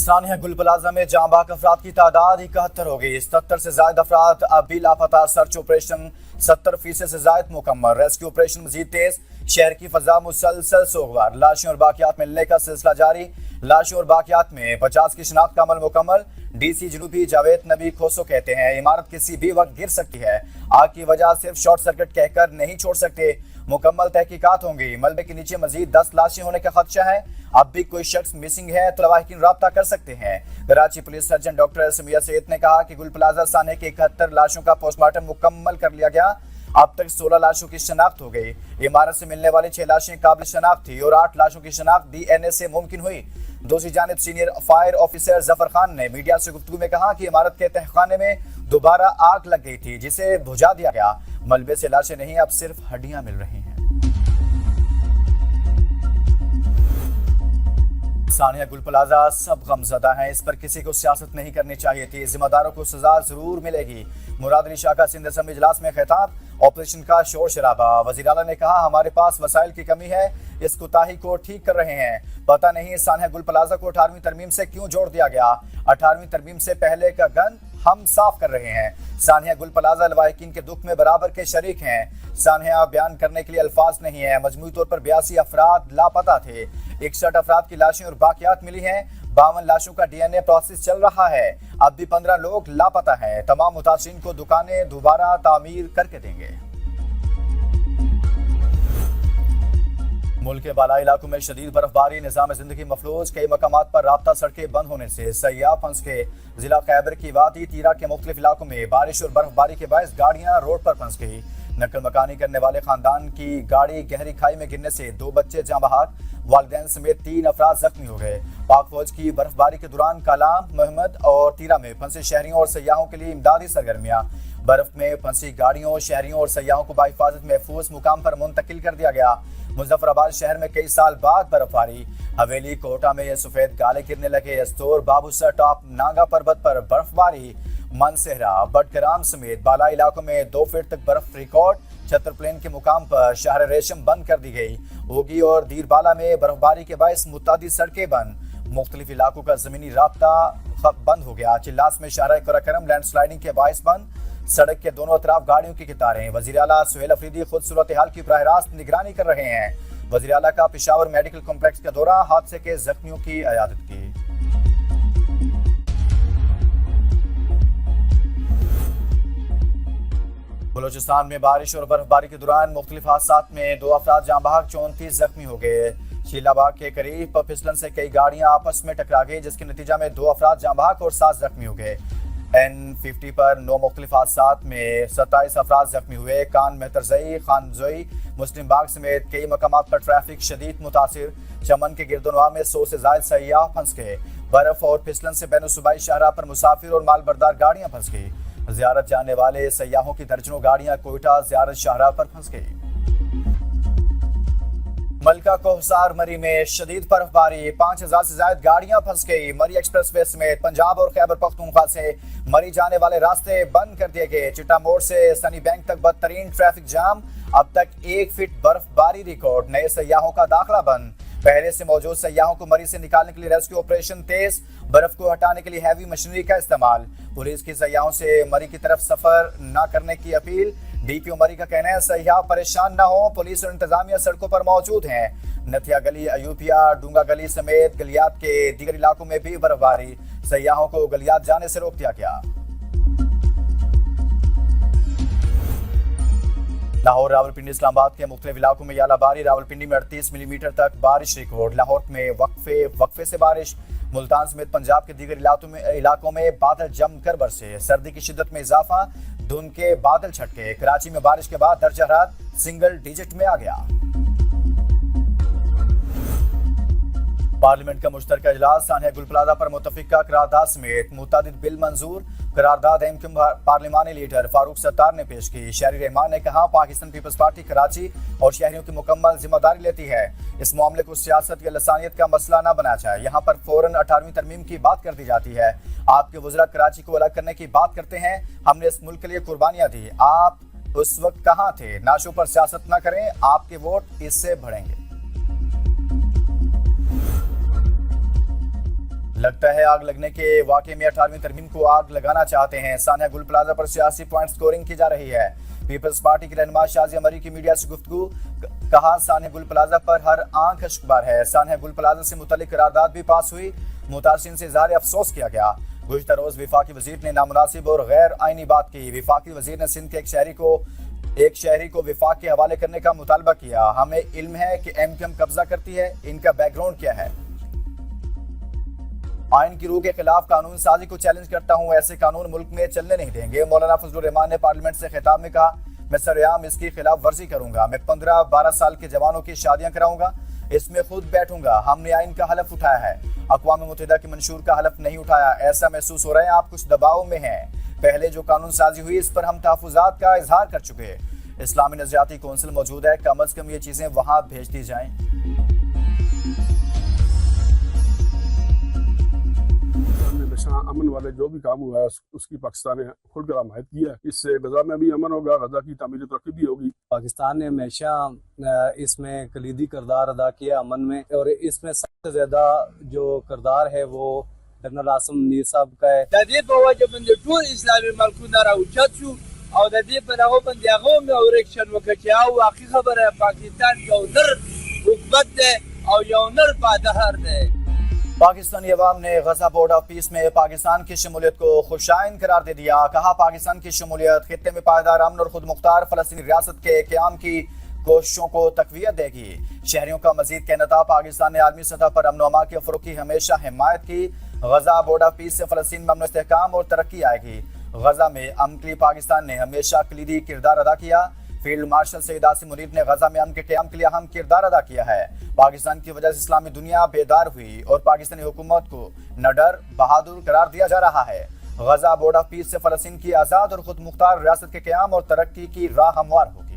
सानिया गुल प्लाजा में जाँ बहक अफराद की तादाद 71 हो गई। 77 से ज्यादा अफराद अब भी लापता। सर्च ऑपरेशन 70% से ज्यादा मुकम्मल। रेस्क्यू ऑपरेशन मजीद तेज। शहर की फजा मुसलसल सोगवार। लाशों और बाकियात मिलने का सिलसिला जारी। लाशों और बाकियात में 50 की शिनाख्त का अमल मुकम्मल। डीसी जनूबी जावेद नबी खोसो कहते हैं इमारत किसी भी वक्त गिर सकती है। आग की वजह सिर्फ शॉर्ट सर्किट कहकर नहीं छोड़ सकते, मुकम्मल तहकीकात होंगी। मलबे के नीचे मजीद 10 लाशें होने का खदशा है। अब भी कोई शख्स मिसिंग है तो लवाहिकीन राब्ता कर सकते हैं। Karachi police surgeon doctor Samiya Syed ने कहा कि गुल प्लाजा साने के 71 लाशों का पोस्टमार्टम मुकम्मल कर लिया गया। अब तक 16 लाशों की शनाख्त हो गई। इमारत से मिलने वाली 6 लाशें काबिल शनाख्त थी और 8 लाशों की शनाख्त DNA से मुमकिन हुई। दूसरी जानिब senior fire officer Zafar Khan ने मीडिया से गुफ्तगू में कहा कि इमारत के तहखाने में दोबारा आग लग गई थी जिसे बुझा दिया गया। मलबे से लाशें नहीं, अब सिर्फ हड्डियां मिल रही हैं। सानिया गुल प्लाजा सब गमज़दा हैं, इस पर किसी को सियासत नहीं करनी चाहिए थी। जिम्मेदारों को सजा जरूर मिलेगी। मुराद अली शाह का सिंध असम्बली इजलास में खिताब। ऑपरेशन का शोर शराबा। वज़ीर आला ने कहा हमारे पास वसाइल की कमी है, इस कोताही को ठीक कर रहे हैं। पता नहीं सानिया गुल प्लाजा को 18वीं तरमीम से क्यों जोड़ दिया गया। 18वीं तरमीम से पहले का गन हम साफ कर रहे हैं। सानिया गुल प्लाजा लवाहिकीन के दुख में बराबर के शरीक हैं। सानिया बयान करने के लिए अल्फाज नहीं है। मजमूई तौर पर 82 अफराद लापता थे। 61 अफराद की लाशें और बाकियात मिली हैं। 52 लाशों का DNA प्रोसेस चल रहा है। अब भी 15 लोग लापता हैं। तमाम मुतासिरीन को दुकानें दोबारा तामीर करके देंगे। मुल्क के बालाई इलाकों में शदीद बर्फबारी, निज़ाम जिंदगी मफलूज। कई मकामात पर राब्ता सड़कें बंद होने से सयाह फंस के। जिला खैबर की वादी तीरा के मुख्तलिफ इलाकों में बारिश और बर्फबारी के बायस गाड़ियां रोड पर फंस गई। नकल मकानी करने वाले खानदान की गाड़ी गहरी खाई में गिरने से 2 बच्चे जाँ बहक, वालिदैन समेत 3 अफराद जख्मी हो गए। पाक फौज की बर्फबारी के दौरान कालाम, मोहम्मद और तीरा में फंसे शहरियों और सयाहों के लिए इमदादी सरगर्मियां। बर्फ में फंसी गाड़ियों, शहरियों और सयाहों को बाहिफाजत महफूज मुकाम पर मुंतकिल कर दिया गया। मुजफ्फराबाद शहर में कई साल बाद बर्फबारी। हवेली, कोटा में सफेद गाले गिरने लगे। अस्तोर, बाबूसर टॉप, नागा पर्वत पर बर्फबारी। मनसेहरा, बटग्राम समेत बाला इलाकों में 2 फीट तक बर्फ रिकॉर्ड। छतर प्लेन के मुकाम पर शहर रेशम बंद कर दी गई। ओगी और दीरबाला में बर्फबारी के बायस मुतादिद सड़कें बंद। मुख्तलिफ इलाकों का जमीनी राब्ता बंद हो गया। चिल्लास में शाहरा कराकरम लैंडस्लाइडिंग के बायस बंद। सड़क के दोनों अतराफ गाड़ियों की कतारें। वज़ीर आला सुहेल अफरीदी खुद सूरत हाल की बराह रास्त निगरानी कर रहे हैं। वज़ीर आला का पेशावर मेडिकल कॉम्प्लेक्स का दौरा, हादसे के जख्मियों की इयादत की। बलोचिस्तान में बारिश और बर्फबारी के दौरान मुख्तलिफ हादसात में 2 अफराद जाँ बहक, 34 जख्मी हो गए। शीलाबाग के करीब फिसलन से कई गाड़ियां आपस में टकरा गई जिसके नतीजा में 2 अफराद जाँ बहक और 7 जख्मी हो गए। N50 पर 9 मुख्तलिफ हादसात में 27 अफराद जख्मी हुए। कान मेहतरजई, खानजोई, मुस्लिम बाग समेत कई मकामात पर ट्रैफिक शदीद मुतासिर। चमन के गिरदोनवा में 100 से ज्यादा सयाह फंस गए। बर्फ और फिसलन से बैनुसूबाई शाहराह पर मुसाफिर और मालबरदार गाड़ियां फंस गई। ज़ियारत जाने वाले सयाहों की दर्जनों गाड़ियां कोयटा ज़ियारत शाहराह पर फंस गई। मलका कोहसार मरी में शदीद बर्फबारी, 5000 से ज्यादा गाड़ियां फंस गई। मरी एक्सप्रेस वे समेत पंजाब और खैबर पख्तूनख्वा से मरी जाने वाले रास्ते बंद कर दिए गए। चिट्टा मोड़ से सनी बैंक तक बदतरीन ट्रैफिक जाम। अब तक 1 फीट बर्फबारी रिकॉर्ड। नए सयाहों का दाखिला बंद। पहले से मौजूद सयाहों को मरी से निकालने के लिए रेस्क्यू ऑपरेशन तेज। बर्फ को हटाने के लिए हैवी मशीनरी का इस्तेमाल। पुलिस की सयाहों से मरी की तरफ सफर न करने की अपील। DPO मरी का कहना है सयाह परेशान न हो, पुलिस और इंतजामिया सड़कों पर मौजूद हैं। नथिया गली, अयूबिया, डूंगा गली समेत गलियात के दीगर इलाकों में भी बर्फबारी। सयाहों को गलियात जाने से रोक दिया गया। लाहौर, रावलपिंडी, इस्लामाबाद के मुख्तलिफ इलाकों में यालाबारी। रावलपिंडी में 38 मिलीमीटर तक बारिश रिकॉर्ड। लाहौर में वक्फे से बारिश। मुल्तान समेत पंजाब के दीगर इलाकों में बादल जमकर बरसे। सर्दी की शिद्दत में इजाफा, धुंध के बादल छटके। कराची में बारिश के बाद दर्जा हरारत सिंगल डिजिट में आ गया। पार्लियामेंट का मुश्तरका इजलास। सानिया गुल प्लाजा पर मुतफिका करारदाद समेत मुतादिद बिल मंजूर। करारदाद MQ पार्लिमानी लीडर फारूक सत्तार ने पेश की। शहरी रहमान ने कहा पाकिस्तान पीपल्स पार्टी कराची और शहरियों की मुकम्मल जिम्मेदारी लेती है। इस मामले को सियासत या लसानियत का मसला न बनाया जाए। यहाँ पर फौरन 18वीं तरमीम की बात कर दी जाती है। आपके वज़रा कराची को अलग करने की बात करते हैं। हमने इस मुल्क के लिए कुर्बानियां दी, आप उस वक्त कहाँ थे? नाशों पर सियासत न करें, आपके वोट इससे बढ़ेंगे। لگتا ہے آگ لگنے کے واقعے میں 18ویں ترمیم کو آگ لگانا چاہتے ہیں. سانحہ گل پلازہ پر سیاسی پوائنٹ سکورنگ کی جا رہی ہے. پیپلز پارٹی کے رہنما شازیہ مری کی میڈیا سے گفتگو. کہا سانحہ گل پلازہ پر ہر آنکھ اشکبار ہے. سانحہ گل پلازہ سے متعلق قرارداد بھی پاس ہوئی. متاثرین سے اظہار افسوس کیا گیا. گزشتہ روز وفاقی وزیر نے نامناسب اور غیر آئینی بات کی. وفاقی وزیر نے سندھ کے ایک شہری کو وفاق کے حوالے کرنے کا مطالبہ کیا. ہمیں علم ہے کہ ایم کیو ایم قبضہ کرتی ہے. ان کا بیک گراؤنڈ کیا ہے؟ آئین کی روح کے خلاف قانون سازی کو چیلنج کرتا ہوں. ایسے قانون ملک میں چلنے نہیں دیں گے. مولانا فضل الرحمان نے پارلیمنٹ سے خطاب میں کہا میں سرعام اس کی خلاف ورزی کروں گا. میں 15-12 سال کے جوانوں کی شادیاں کراؤں گا. اس میں خود بیٹھوں گا. ہم نے آئین کا حلف اٹھایا ہے. اقوام متحدہ کے منشور کا حلف نہیں اٹھایا. ایسا محسوس ہو رہا ہے آپ کچھ دباؤ میں ہیں. پہلے جو قانون سازی ہوئی اس پر ہم تحفظات کا اظہار کر چکے. اسلامی نظریاتی کونسل موجود ہے. کم از کم یہ چیزیں وہاں بھیج دی جائیں. امن والے جو بھی کام ہوا ہے اس کی پاکستان نے کھل کر حمایت کی ہے. اس سے غزہ میں بھی امن ہوگا, غزہ کی تعمیر ترقی بھی ہوگی. پاکستان نے ہمیشہ اس میں کلیدی کردار ادا کیا امن میں, اور اس میں سب سے زیادہ جو کردار ہے وہ جنرل عاصم منیر صاحب کا ہے. د دې په وجه باندې ټول اسلامي ملکونه راوچت شو او د دې په هغه باندې هغه هم اورکشن وکړ چې او واقعي خبره پاکستان یو نر حکومت ده او یو نر پادهر ده. پاکستانی عوام نے غزہ بورڈ آف پیس میں پاکستان کی شمولیت کو خوشائن قرار دے دیا. کہا پاکستان کی شمولیت خطے میں پائیدار امن اور خود مختار فلسطینی ریاست کے قیام کی کوششوں کو تقویت دے گی. شہریوں کا مزید کہنا تھا پاکستان نے عالمی سطح پر امن و امان کے فروغ کی ہمیشہ حمایت کی. غزہ بورڈ آف پیس سے فلسطین میں امن و استحکام اور ترقی آئے گی. غزہ میں امن کے لیے پاکستان نے ہمیشہ کلیدی کردار ادا کیا. فیلڈ مارشل سید عاصم منیر نے غزہ میں امن کے قیام کے لیے اہم کردار ادا کیا ہے. پاکستان کی وجہ سے اسلامی دنیا بیدار ہوئی اور پاکستانی حکومت کو نڈر بہادر قرار دیا جا رہا ہے. غزہ بورڈ آف پیس سے فلسطین کی آزاد اور خود مختار ریاست کے قیام اور ترقی کی راہ ہموار ہوگی.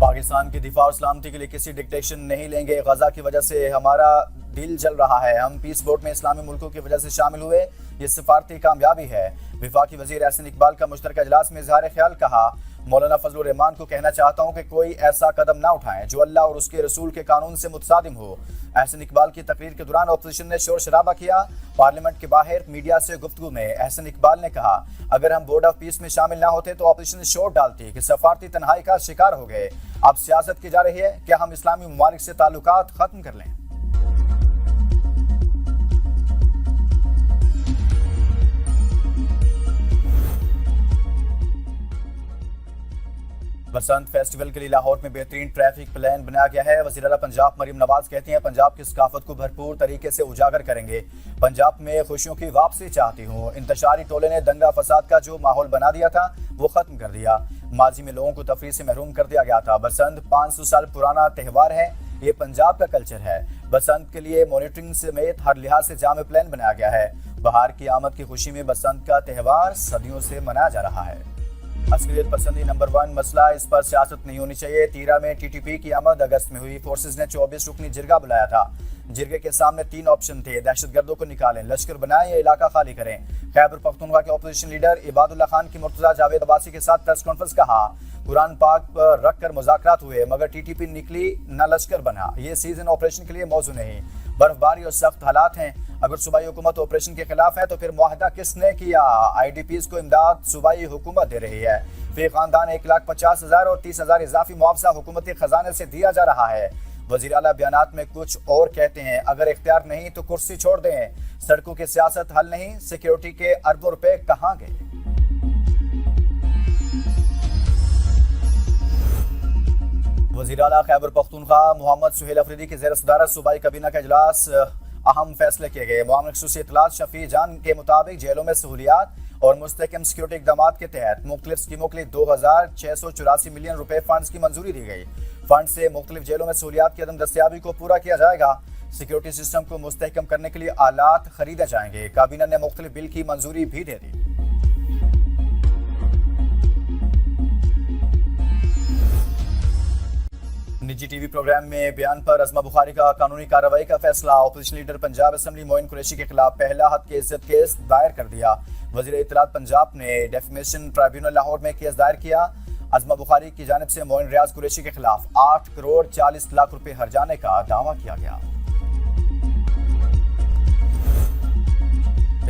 پاکستان کی دفاع اور سلامتی کے لیے کسی ڈکٹیشن نہیں لیں گے. غزہ کی وجہ سے ہمارا دل جل رہا ہے. ہم پیس بورڈ میں اسلامی ملکوں کی وجہ سے شامل ہوئے. یہ سفارتی کامیابی ہے. وفاقی وزیر احسن اقبال کا مشترکہ اجلاس میں اظہار خیال. کہا مولانا فضل الرحمان کو کہنا چاہتا ہوں کہ کوئی ایسا قدم نہ اٹھائیں جو اللہ اور اس کے رسول کے قانون سے متصادم ہو. احسن اقبال کی تقریر کے دوران اپوزیشن نے شور شرابہ کیا. پارلیمنٹ کے باہر میڈیا سے گفتگو میں احسن اقبال نے کہا اگر ہم بورڈ آف پیس میں شامل نہ ہوتے تو اپوزیشن شور ڈالتی کہ سفارتی تنہائی کا شکار ہو گئے. اب سیاست کی جا رہی ہے کہ ہم اسلامی ممالک سے تعلقات ختم کر لیں. بسنت فیسٹیول کے لیے لاہور میں بہترین ٹریفک پلان بنایا گیا ہے. وزیر اعلیٰ پنجاب مریم نواز کہتی ہیں پنجاب کی ثقافت کو بھرپور طریقے سے اجاگر کریں گے. پنجاب میں خوشیوں کی واپسی چاہتی ہوں. انتشاری ٹولے نے دنگا فساد کا جو ماحول بنا دیا تھا وہ ختم کر دیا. ماضی میں لوگوں کو تفریح سے محروم کر دیا گیا تھا. بسنت 500 سال پرانا تہوار ہے. یہ پنجاب کا کلچر ہے. بسنت کے لیے مانیٹرنگ سمیت ہر لحاظ سے جامع پلان بنایا گیا ہے. بہار کی آمد کی خوشی میں بسنت کا تہوار صدیوں سے منایا جا رہا ہے. عسکریت پسندی نمبر 1 مسئلہ, اس پر سیاست نہیں ہونی چاہیے. تیرا میں ٹی ٹی پی کی آمد اگست میں ہوئی. فورسز نے 24 رکنی جرگہ بلایا تھا. جرگے کے سامنے 3 آپشن تھے. دہشت گردوں کو نکالیں, لشکر بنائیں یا علاقہ خالی کریں. خیبر پختونخوا کے اپوزیشن لیڈر عباد اللہ خان کی مرتضیٰ جاوید عباسی کے ساتھ پریس کانفرنس. کہا قرآن پاک پر رکھ کر مذاکرات ہوئے مگر ٹی ٹی پی نکلی نہ لشکر بنا. یہ سیزن آپریشن کے لیے موضوع نہیں. برف باری اور سخت حالات ہیں. اگر صوبائی حکومت آپریشن کے خلاف ہے تو پھر معاہدہ کس نے کیا؟ آئی ڈی پیز کو امداد صوبائی حکومت دے رہی ہے. فی خاندان 1,50,000 اور 30,000 اضافی معاوضہ حکومتی خزانے سے دیا جا رہا ہے. وزیر اعلیٰ بیانات میں کچھ اور کہتے ہیں. اگر اختیار نہیں تو کرسی چھوڑ دیں. سڑکوں کی سیاست حل نہیں. سیکیورٹی کے اربوں روپے کہاں گئے؟ وزیر اعلیٰ خیبر پختونخوا محمد سہیل افریدی کی زیر صدارت صوبائی کابینہ کا اجلاس. اہم فیصلے کیے گئے. معاون خصوصی اطلاعات شفیع جان کے مطابق جیلوں میں سہولیات اور مستحکم سیکیورٹی اقدامات کے تحت مختلف اسکیموں کے لیے 2,684 ملین روپے فنڈز کی منظوری دی گئی. فنڈ سے مختلف جیلوں میں سہولیات کی عدم دستیابی کو پورا کیا جائے گا. سیکیورٹی سسٹم کو مستحکم کرنے کے لیے آلات خریدے جائیں گے. کابینہ نے مختلف بل کی منظوری بھی دے دی. نجی ٹی وی پروگرام میں بیان پر عظمہ بخاری کا قانونی کارروائی کا فیصلہ. اپوزیشن لیڈر پنجاب اسمبلی معین قریشی کے خلاف پہلا حد کی عزت کیس دائر کر دیا. وزیر اطلاعات پنجاب نے ڈیفیمیشن ٹرائیبیونل لاہور میں کیس دائر کیا. عظمہ بخاری کی جانب سے معین ریاض قریشی کے خلاف 8 کروڑ 40 لاکھ روپے ہرجانے کا دعویٰ کیا گیا.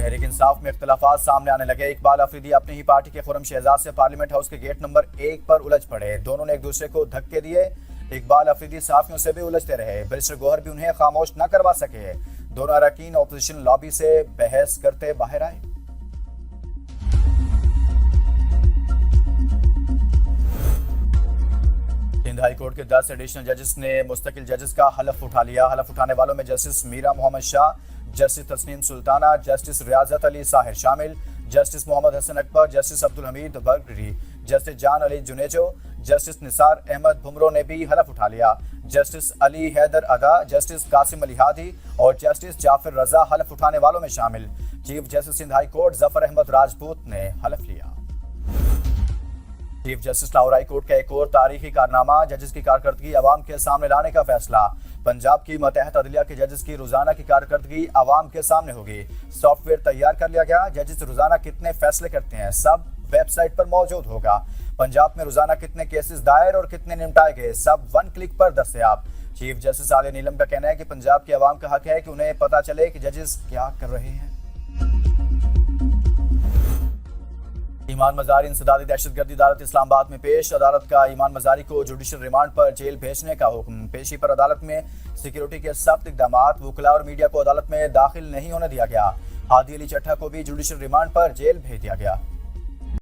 तहरीक इंसाफ में इख्तलाफात सामने आने लगे। इकबाल अफरीदी अपनी ही पार्टी के खुर्रम शहजाद से पार्लियामेंट हाउस के गेट नंबर 1 पर उलझ पड़े। दोनों ने एक दूसरे को धक्के दिए। इकबाल अफरीदी सहाफियों से भी उलझते रहे। बैरिस्टर गौहर भी उन्हें खामोश न करवा सके। दोनों अरकान अपोजिशन लॉबी से बहस करते बाहर आए। सिंध हाई कोर्ट के 10 एडिशनल जजेस ने मुस्तकिल जजेस का हलफ उठा लिया। हलफ उठाने वालों में justice Meera Mohammad Shah, justice Tasneem Sultana, justice Riazat Ali Sahir शामिल, justice Mohammad Hasan Akbar, justice Abdul Hameed Bargari, justice Jan Ali Junejo, justice Nisar Ahmed Bhumro ने भी हलफ उठा लिया। जस्टिस अली हैदर अदा, जस्टिस कासिम अली हादी और जस्टिस जाफर रजा हलफ उठाने वालों में शामिल। Chief justice Sindh high court Zafar Ahmed Rajput ने हलफ लिया। Chief justice Lahore high court का एक और तारीखी कारनामा, जजेस की कारकर्दगी अवाम के सामने लाने का फैसला। पंजाब की मतहत अदलिया के जजेस की रोजाना की कारकर्दगी अवाम के सामने होगी। सॉफ्टवेयर तैयार कर लिया गया। जजेस रोजाना कितने फैसले करते हैं सब वेबसाइट पर मौजूद होगा। पंजाब में रोजाना कितने केसेस दायर और कितने निपटाए गए सब 1 क्लिक पर दस्तयाब। चीफ जस्टिस आले नीलम का कहना है कि पंजाब के अवाम का हक है कि उन्हें पता चले कि जजेस क्या कर रहे हैं। ईमान मजारी इंसदादी दहशतगर्दी अदालत इस्लामाबाद में पेश। अदालत का ईमान मजारी को जुडिशल रिमांड पर जेल भेजने का हुक्म। पेशी पर अदालत में सिक्योरिटी के सख्त इकदामात। वकला और मीडिया को अदालत में दाखिल नहीं होने दिया गया। हादी अली चट्टा को भी जुडिशल रिमांड पर जेल भेज दिया गया।